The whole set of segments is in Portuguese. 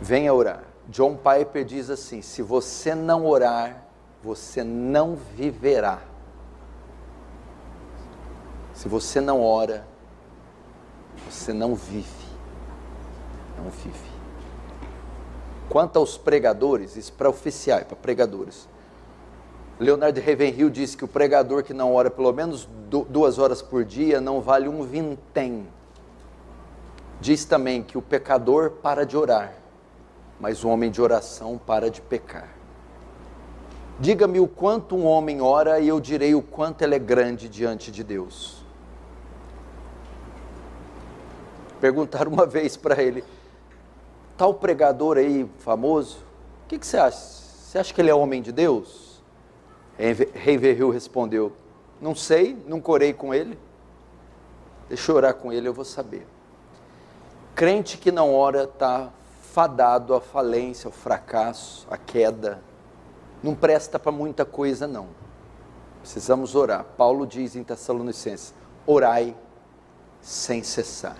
Venha orar. John Piper diz assim: se você não orar, você não viverá. Se você não ora, você não vive. Não vive. Quanto aos pregadores, isso para oficiais, para pregadores. Leonard Ravenhill disse que o pregador que não ora pelo menos 2 horas por dia não vale um vintém. Diz também que o pecador para de orar, mas o homem de oração para de pecar. Diga-me o quanto um homem ora e eu direi o quanto ele é grande diante de Deus. Perguntaram uma vez para ele: tal pregador aí famoso, o que você acha? Você acha que ele é homem de Deus? Ravenhill respondeu: não sei, nunca orei com ele. Deixa eu orar com ele, eu vou saber. Crente que não ora está fadado à falência, ao fracasso, à queda. Não presta para muita coisa não. Precisamos orar. Paulo diz em Tessalonicenses: orai sem cessar.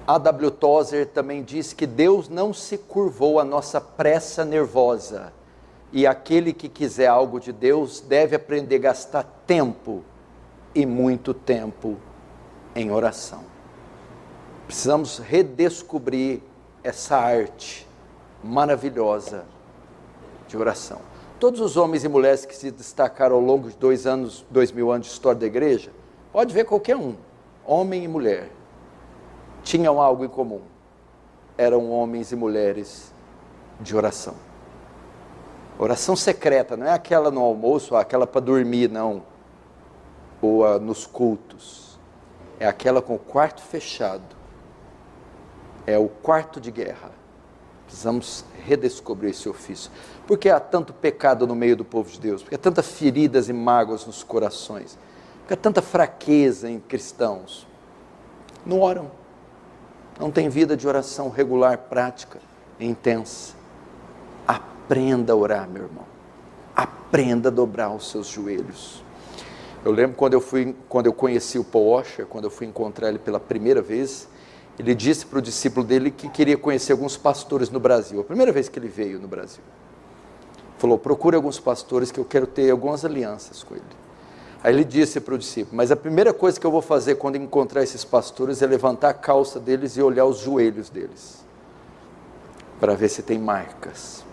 A.W. Tozer também diz que Deus não se curvou à nossa pressa nervosa, e aquele que quiser algo de Deus deve aprender a gastar tempo, e muito tempo, em oração. Precisamos redescobrir essa arte maravilhosa de oração. Todos os homens e mulheres que se destacaram ao longo de 2000 anos de história da igreja, pode ver qualquer um, homem e mulher, tinham algo em comum. Eram homens e mulheres de oração. Oração secreta, não é aquela no almoço, aquela para dormir, não. Ou nos cultos. É aquela com o quarto fechado. É o quarto de guerra. Precisamos redescobrir esse ofício. Por que há tanto pecado no meio do povo de Deus? Por que há tantas feridas e mágoas nos corações? Por que há tanta fraqueza em cristãos? Não oram. Não tem vida de oração regular, prática, intensa. Aprenda a orar, meu irmão. Aprenda a dobrar os seus joelhos. Eu lembro quando eu conheci o Paul Washer, quando eu fui encontrar ele pela primeira vez, ele disse para o discípulo dele que queria conhecer alguns pastores no Brasil. A primeira vez que ele veio no Brasil. Falou: procure alguns pastores que eu quero ter algumas alianças com ele. Aí ele disse para o discípulo: mas a primeira coisa que eu vou fazer quando encontrar esses pastores é levantar a calça deles e olhar os joelhos deles, para ver se tem marcas,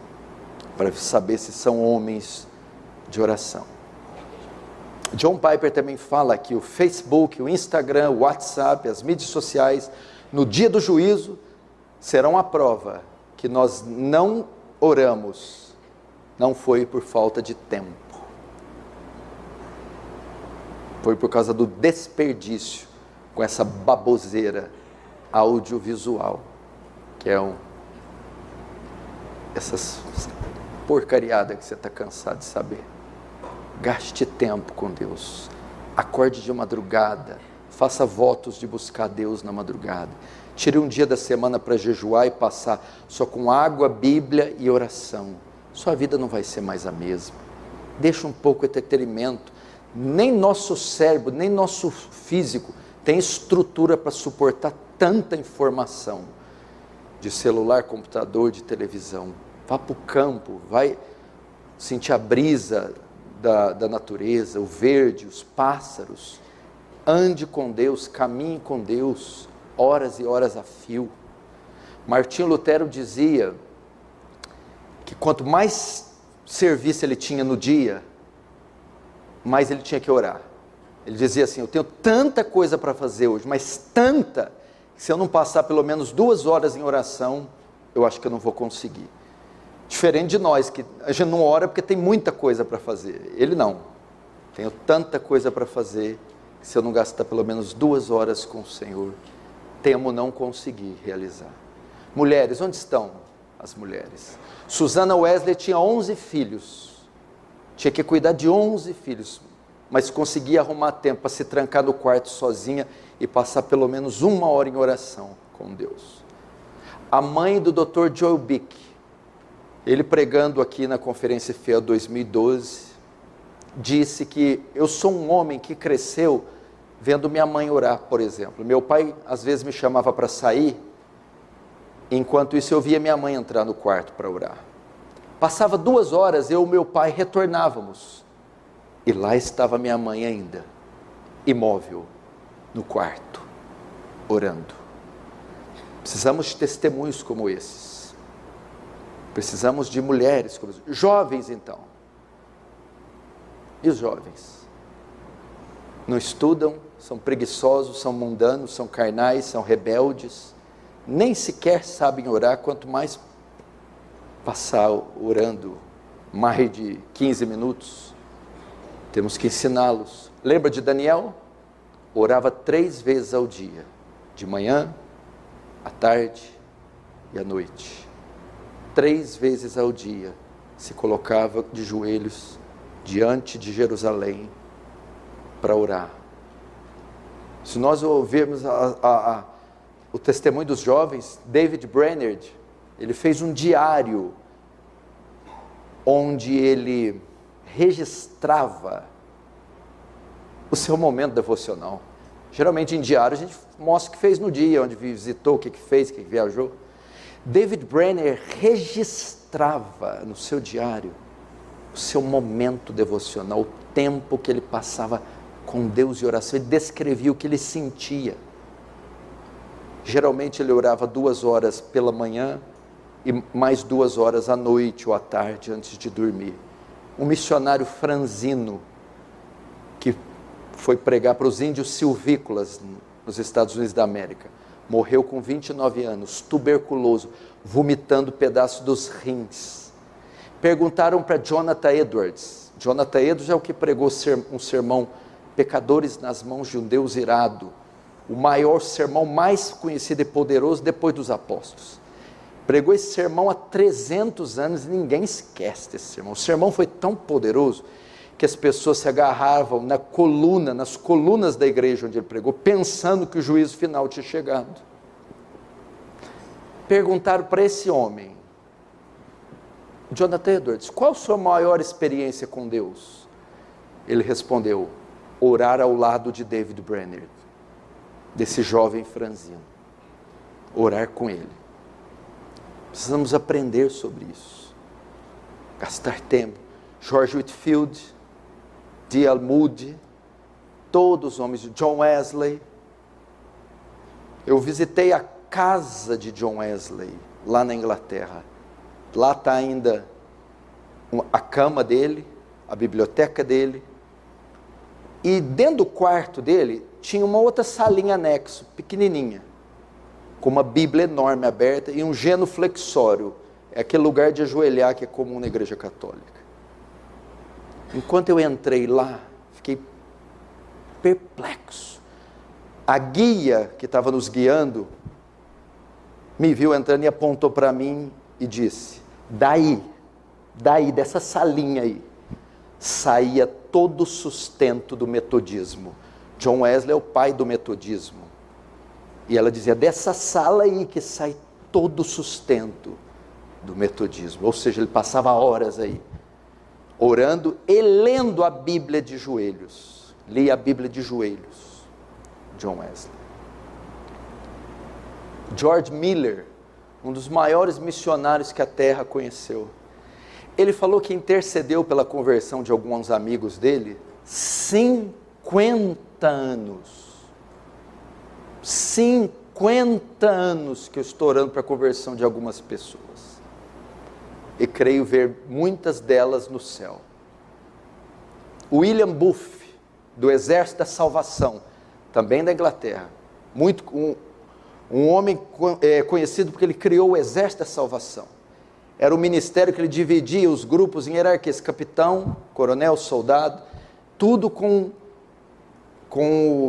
para saber se são homens de oração. John Piper também fala que o Facebook, o Instagram, o WhatsApp, as mídias sociais, no dia do juízo, serão a prova que nós não oramos, não foi por falta de tempo. Foi por causa do desperdício com essa baboseira audiovisual, que é essas porcariadas que você está cansado de saber. Gaste tempo com Deus, acorde de madrugada, faça votos de buscar Deus na madrugada, tire um dia da semana para jejuar e passar só com água, Bíblia e oração. Sua vida não vai ser mais a mesma. Deixa um pouco de entretenimento. Nem nosso cérebro, nem nosso físico tem estrutura para suportar tanta informação de celular, computador, de televisão. Vá para o campo, vai sentir a brisa da natureza, o verde, os pássaros. Ande com Deus, caminhe com Deus, horas e horas a fio. Martinho Lutero dizia que quanto mais serviço ele tinha no dia, mais ele tinha que orar. Ele dizia assim: eu tenho tanta coisa para fazer hoje, mas tanta, que se eu não passar pelo menos 2 horas em oração, eu acho que eu não vou conseguir. Diferente de nós, que a gente não ora porque tem muita coisa para fazer. Ele não. Tenho tanta coisa para fazer, que se eu não gastar pelo menos 2 horas com o Senhor, temo não conseguir realizar. Mulheres, onde estão as mulheres? Susana Wesley tinha 11 filhos. Tinha que cuidar de 11 filhos, mas conseguia arrumar tempo para se trancar no quarto sozinha e passar pelo menos 1 hora em oração com Deus. A mãe do Dr. Joel Bick, ele pregando aqui na Conferência Fiel 2012, disse que eu sou um homem que cresceu vendo minha mãe orar, por exemplo. Meu pai às vezes me chamava para sair, Enquanto isso, eu via minha mãe entrar no quarto para orar. Passava 2 horas, eu e meu pai retornávamos. E lá estava minha mãe ainda, imóvel, no quarto, orando. Precisamos de testemunhos como esses. Precisamos de mulheres como esses. Jovens, então. E os jovens? Não estudam, são preguiçosos, são mundanos, são carnais, são rebeldes. Nem sequer sabem orar, quanto mais passar orando mais de 15 minutos. Temos que ensiná-los. Lembra de Daniel? Orava 3 vezes ao dia, de manhã, à tarde e à noite. 3 vezes ao dia se colocava de joelhos diante de Jerusalém para orar. Se nós ouvirmos o testemunho dos jovens, David Brainerd, ele fez um diário onde ele registrava o seu momento devocional. Geralmente em diário a gente mostra o que fez no dia, onde visitou, o que fez, o que viajou. David Brainerd registrava no seu diário o seu momento devocional, o tempo que ele passava com Deus em oração. Ele descrevia o que ele sentia. Geralmente ele orava 2 horas pela manhã e mais 2 horas à noite ou à tarde antes de dormir. Um missionário franzino que foi pregar para os índios silvícolas nos Estados Unidos da América. Morreu com 29 anos, tuberculoso, vomitando pedaços dos rins. Perguntaram para Jonathan Edwards. Jonathan Edwards é o que pregou um sermão, Pecadores nas mãos de um Deus irado. O maior sermão, mais conhecido e poderoso depois dos apóstolos. Pregou esse sermão há 300 anos e ninguém esquece desse sermão. O sermão foi tão poderoso que as pessoas se agarravam nas colunas da igreja onde ele pregou, pensando que o juízo final tinha chegado. Perguntaram para esse homem, Jonathan Edwards, qual a sua maior experiência com Deus? Ele respondeu, orar ao lado de David Brainerd, desse jovem franzino, orar com ele. Precisamos aprender sobre isso, gastar tempo. George Whitefield, D.L. Moody, todos os homens de John Wesley. Eu visitei a casa de John Wesley, lá na Inglaterra. Lá está ainda a cama dele, a biblioteca dele. E dentro do quarto dele, tinha uma outra salinha anexo, pequenininha, com uma Bíblia enorme aberta e um genuflexório. É aquele lugar de ajoelhar que é comum na igreja católica. Enquanto eu entrei lá, fiquei perplexo. A guia que estava nos guiando, me viu entrando e apontou para mim e disse, daí, dessa salinha aí, saía todo o sustento do metodismo. John Wesley é o pai do metodismo. E ela dizia, dessa sala aí que sai todo o sustento do metodismo. Ou seja, ele passava horas aí, orando e lendo a Bíblia de joelhos. Lia a Bíblia de joelhos, John Wesley. George Miller, um dos maiores missionários que a terra conheceu. Ele falou que intercedeu pela conversão de alguns amigos dele 50 anos. 50 anos que eu estou orando para a conversão de algumas pessoas. E creio ver muitas delas no céu. William Booth, do Exército da Salvação, também da Inglaterra, um homem conhecido porque ele criou o Exército da Salvação. Era um ministério que ele dividia os grupos em hierarquias, capitão, coronel, soldado, tudo com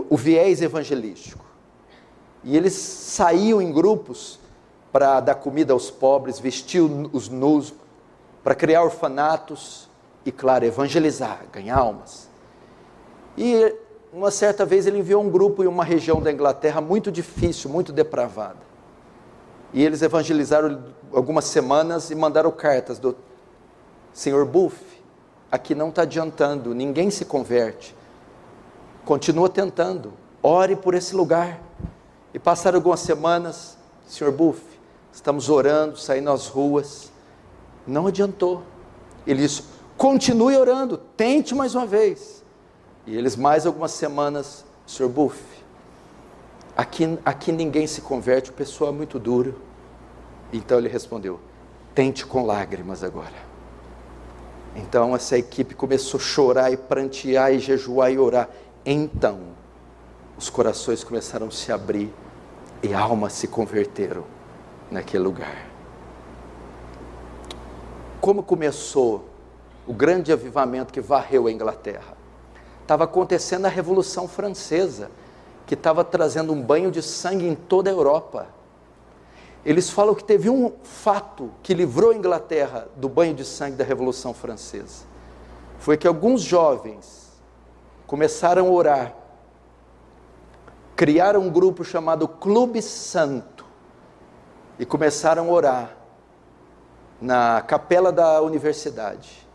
o viés evangelístico. E eles saíam em grupos para dar comida aos pobres, vestir os nus, para criar orfanatos e, claro, evangelizar, ganhar almas. E uma certa vez ele enviou um grupo em uma região da Inglaterra muito difícil, muito depravada. E eles evangelizaram algumas semanas e mandaram cartas do Sr. Booth, aqui não está adiantando, ninguém se converte. Continua tentando, ore por esse lugar. E passaram algumas semanas, Sr. Booth, estamos orando, saindo às ruas. Não adiantou. Ele disse, continue orando, tente mais uma vez. E eles mais algumas semanas, Sr. Buff, aqui ninguém se converte, o pessoal é muito duro. Então ele respondeu, tente com lágrimas agora. Então essa equipe começou a chorar e prantear e jejuar e orar. Então os corações começaram a se abrir e almas se converteram naquele lugar. Como começou o grande avivamento que varreu a Inglaterra? Estava acontecendo a Revolução Francesa, que estava trazendo um banho de sangue em toda a Europa. Eles falam que teve um fato que livrou a Inglaterra do banho de sangue da Revolução Francesa. Foi que alguns jovens começaram a orar, criaram um grupo chamado Clube Santo e começaram a orar na capela da universidade,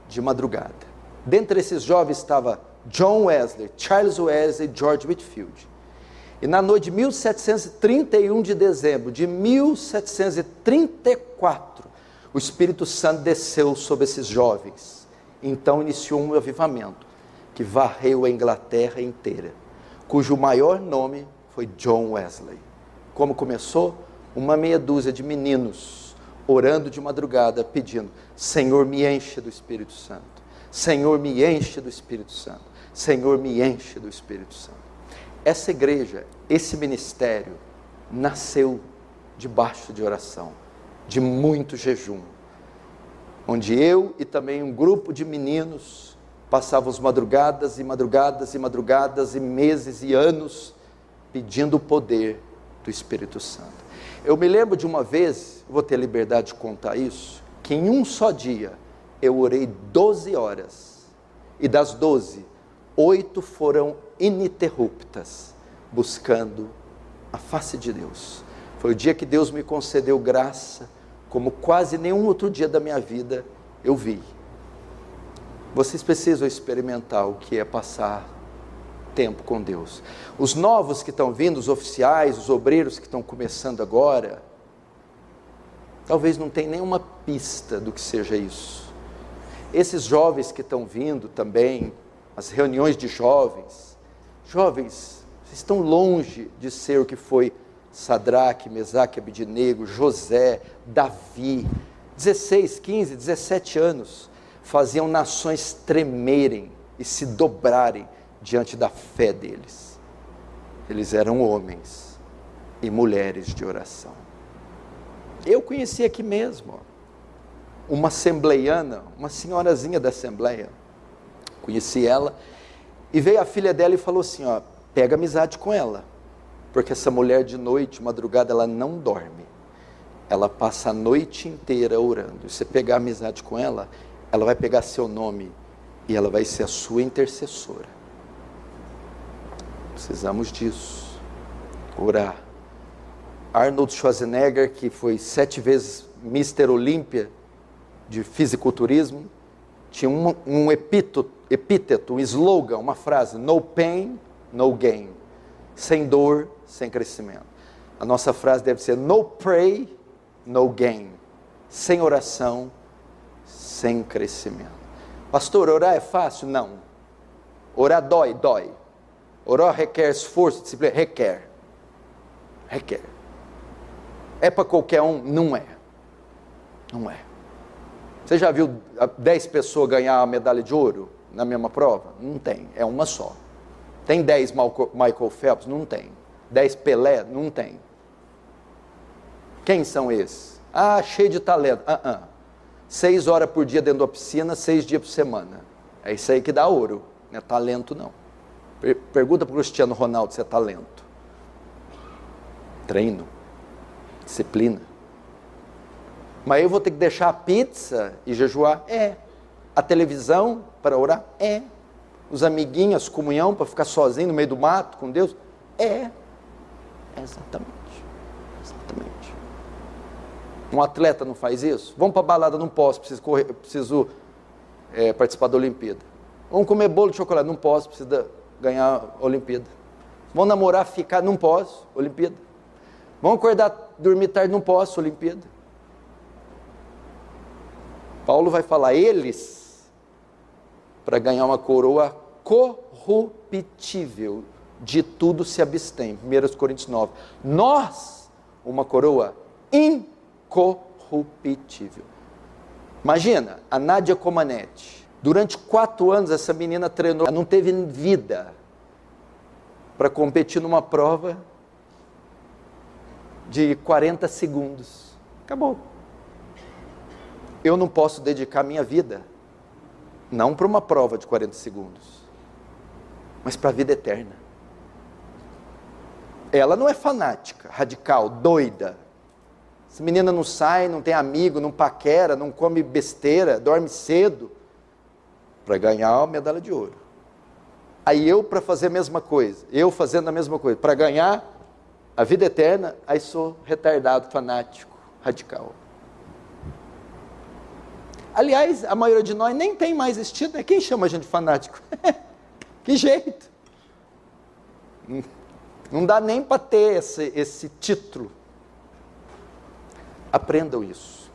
de madrugada. Dentre esses jovens estava John Wesley, Charles Wesley e George Whitefield. E na noite de 1731 de dezembro de 1734, o Espírito Santo desceu sobre esses jovens. Então iniciou um avivamento que varreu a Inglaterra inteira, cujo maior nome foi John Wesley. Como começou? Uma meia dúzia de meninos orando de madrugada, pedindo, Senhor, me enche do Espírito Santo. Senhor, me enche do Espírito Santo. Senhor, me enche do Espírito Santo. Essa igreja, esse ministério, nasceu debaixo de oração, de muito jejum, onde eu e também um grupo de meninos passávamos madrugadas e madrugadas e madrugadas e meses e anos pedindo o poder do Espírito Santo. Eu me lembro de uma vez, vou ter liberdade de contar isso, que em um só dia eu orei 12 horas, e das 12, 8 foram ininterruptas, buscando a face de Deus. Foi o dia que Deus me concedeu graça, como quase nenhum outro dia da minha vida eu vi. Vocês precisam experimentar o que é passar tempo com Deus. Os novos que estão vindo, os oficiais, os obreiros que estão começando agora, talvez não tenham nenhuma pista do que seja isso. Esses jovens que estão vindo também, as reuniões de jovens, vocês estão longe de ser o que foi Sadraque, Mesaque, Abednego, José, Davi, 16, 15, 17 anos, faziam nações tremerem e se dobrarem diante da fé deles. Eles eram homens e mulheres de oração. Eu conheci aqui mesmo, uma assembleiana, uma senhorazinha da assembleia, conheci ela, e veio a filha dela e falou assim, pega amizade com ela, porque essa mulher de noite, madrugada, ela não dorme, ela passa a noite inteira orando, e você pegar amizade com ela, ela vai pegar seu nome, e ela vai ser a sua intercessora. Precisamos disso, orar. Arnold Schwarzenegger, que foi 7 vezes Mr. Olímpia de fisiculturismo, tinha um epíteto, um slogan, uma frase, no pain, no gain, sem dor, sem crescimento. A nossa frase deve ser, no pray, no gain, sem oração, sem crescimento. Pastor, orar é fácil? Não. Orar dói. Orar requer esforço, disciplina, requer. É para qualquer um? Não é. Você já viu 10 pessoas ganhar a medalha de ouro na mesma prova? Não tem, é uma só. Tem 10 Michael Phelps? Não tem. 10 Pelé? Não tem. Quem são esses? Cheio de talento. 6 horas por dia dentro da piscina, 6 dias por semana. É isso aí que dá ouro, não é talento não. Pergunta para o Cristiano Ronaldo se é talento. Treino, disciplina. Mas eu vou ter que deixar a pizza e jejuar? A televisão para orar? Os amiguinhos, comunhão para ficar sozinho no meio do mato com Deus? Exatamente. Um atleta não faz isso? Vamos para a balada, não posso, preciso participar da Olimpíada. Vamos comer bolo de chocolate, não posso, preciso ganhar a Olimpíada. Vamos namorar, ficar, não posso, Olimpíada. Vamos acordar dormir tarde, não posso, Olimpíada. Paulo vai falar, eles, para ganhar uma coroa corruptível, de tudo se abstém. 1 Coríntios 9. Nós, uma coroa incorruptível. Imagina, a Nádia Comaneci, durante 4 anos essa menina treinou, não teve vida para competir numa prova de 40 segundos. Acabou. Eu não posso dedicar minha vida, não para uma prova de 40 segundos, mas para a vida eterna. Ela não é fanática, radical, doida. Essa menina não sai, não tem amigo, não paquera, não come besteira, dorme cedo, para ganhar a medalha de ouro. Aí eu, para fazer a mesma coisa, eu fazendo a mesma coisa, para ganhar a vida eterna, aí sou retardado, fanático, radical. Aliás, a maioria de nós nem tem mais esse título, né? Quem chama a gente de fanático? Que jeito? Não dá nem para ter esse título. Aprendam isso.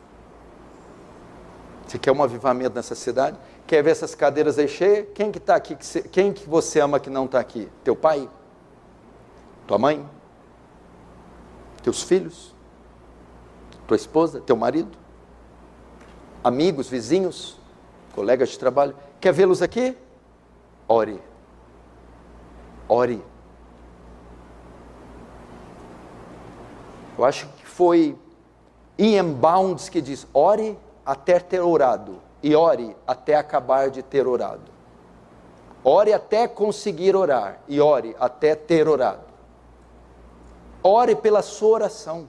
Você quer um avivamento nessa cidade? Quer ver essas cadeiras aí cheias? Quem que está aqui? Quem que você ama que não está aqui? Teu pai? Tua mãe? Teus filhos? Tua esposa? Teu marido? Amigos, vizinhos? Colegas de trabalho? Quer vê-los aqui? Ore. Ore. Eu acho que foi Ian Bounds que diz, ore até ter orado, e ore até acabar de ter orado. Ore até conseguir orar, e ore até ter orado. Ore pela sua oração.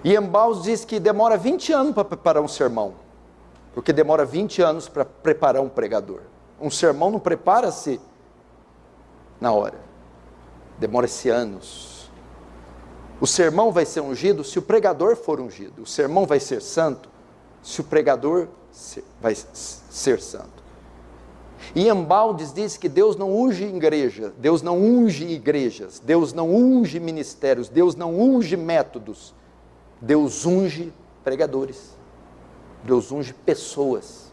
Ian Bounds diz que demora 20 anos para preparar um sermão, porque demora 20 anos para preparar um pregador. Um sermão não prepara-se na hora. Demora-se anos. O sermão vai ser ungido se o pregador for ungido. O sermão vai ser santo se o pregador vai ser santo. Ian Bounds diz que Deus não unge igreja, Deus não unge igrejas, Deus não unge ministérios, Deus não unge métodos, Deus unge pregadores, Deus unge pessoas.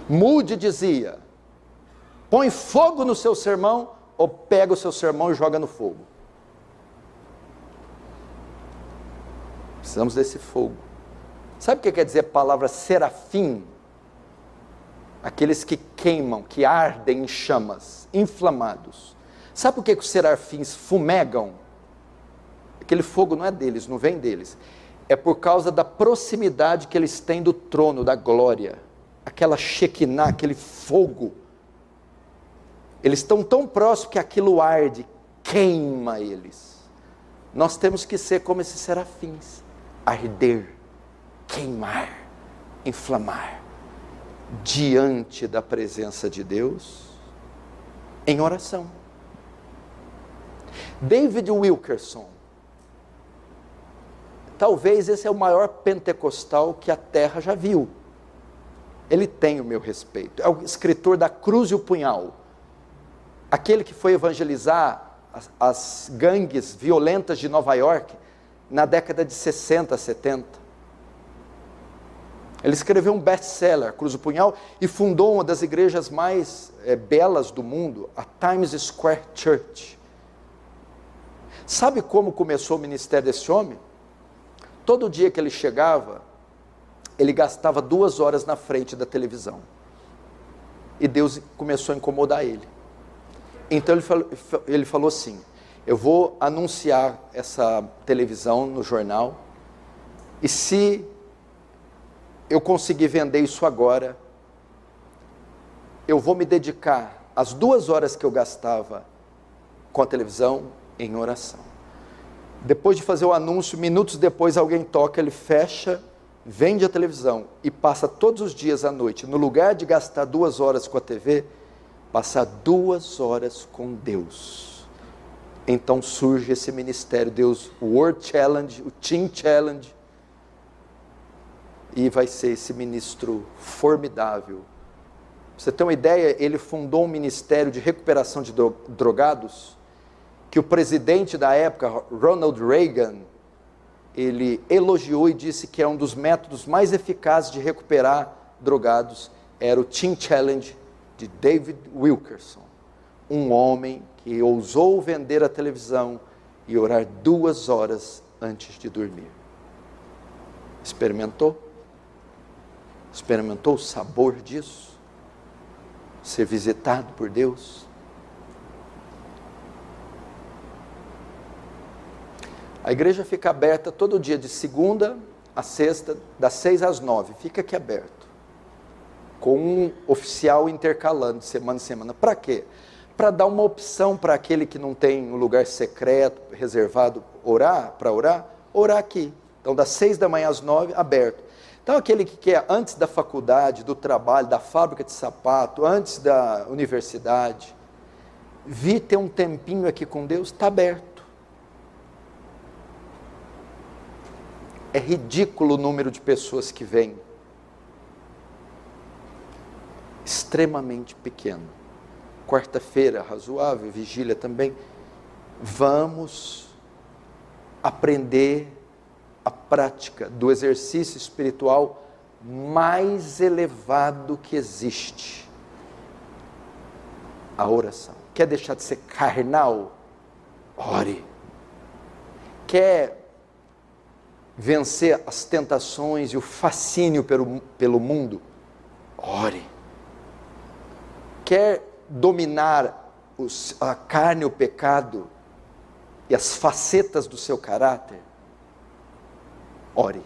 Moody dizia, põe fogo no seu sermão, ou pega o seu sermão e joga no fogo. Precisamos desse fogo. Sabe o que quer dizer a palavra serafim? Aqueles que queimam, que ardem em chamas, inflamados. Sabe por que os serafins fumegam? Aquele fogo não é deles, não vem deles. É por causa da proximidade que eles têm do trono, da glória. Aquela Shekinah, aquele fogo. Eles estão tão próximos que aquilo arde, queima eles. Nós temos que ser como esses serafins. Arder, queimar, inflamar. Diante da presença de Deus, em oração. David Wilkerson. Talvez esse é o maior pentecostal que a terra já viu. Ele tem o meu respeito. É o escritor da Cruz e o Punhal. Aquele que foi evangelizar as gangues violentas de Nova York na década de 60, 70. Ele escreveu um best-seller, Cruz do Punhal, e fundou uma das igrejas mais belas do mundo, a Times Square Church. Sabe como começou o ministério desse homem? Todo dia que ele chegava, ele gastava 2 horas na frente da televisão. E Deus começou a incomodar ele. Então ele falou assim, eu vou anunciar essa televisão no jornal, e se eu conseguir vender isso agora, eu vou me dedicar as 2 horas que eu gastava com a televisão em oração. Depois de fazer o anúncio, minutos depois alguém toca, ele fecha, vende a televisão e passa todos os dias à noite, no lugar de gastar 2 horas com a TV, passar 2 horas com Deus. Então surge esse ministério, Deus, o World Challenge, o Teen Challenge, e vai ser esse ministro formidável. Pra você ter uma ideia, ele fundou um ministério de recuperação de drogados, que que o presidente da época, Ronald Reagan, ele elogiou e disse que é um dos métodos mais eficazes de recuperar drogados, era o Teen Challenge de David Wilkerson, um homem que ousou vender a televisão e orar 2 horas antes de dormir. Experimentou? Experimentou o sabor disso? Ser visitado por Deus? A igreja fica aberta todo dia, de segunda a sexta, das 6 às 9. Fica aqui aberto. Com um oficial intercalando de semana em semana. Para quê? Para dar uma opção para aquele que não tem um lugar secreto, reservado, orar aqui. Então, das 6 da manhã às 9, aberto. Então, aquele que quer, antes da faculdade, do trabalho, da fábrica de sapato, antes da universidade, vir ter um tempinho aqui com Deus, está aberto. É ridículo o número de pessoas que vêm. Extremamente pequeno. Quarta-feira, razoável, vigília também. Vamos aprender a prática do exercício espiritual mais elevado que existe. A oração. Quer deixar de ser carnal? Ore. Quer vencer as tentações e o fascínio pelo mundo? Ore. Quer dominar a carne, o pecado e as facetas do seu caráter? Ore.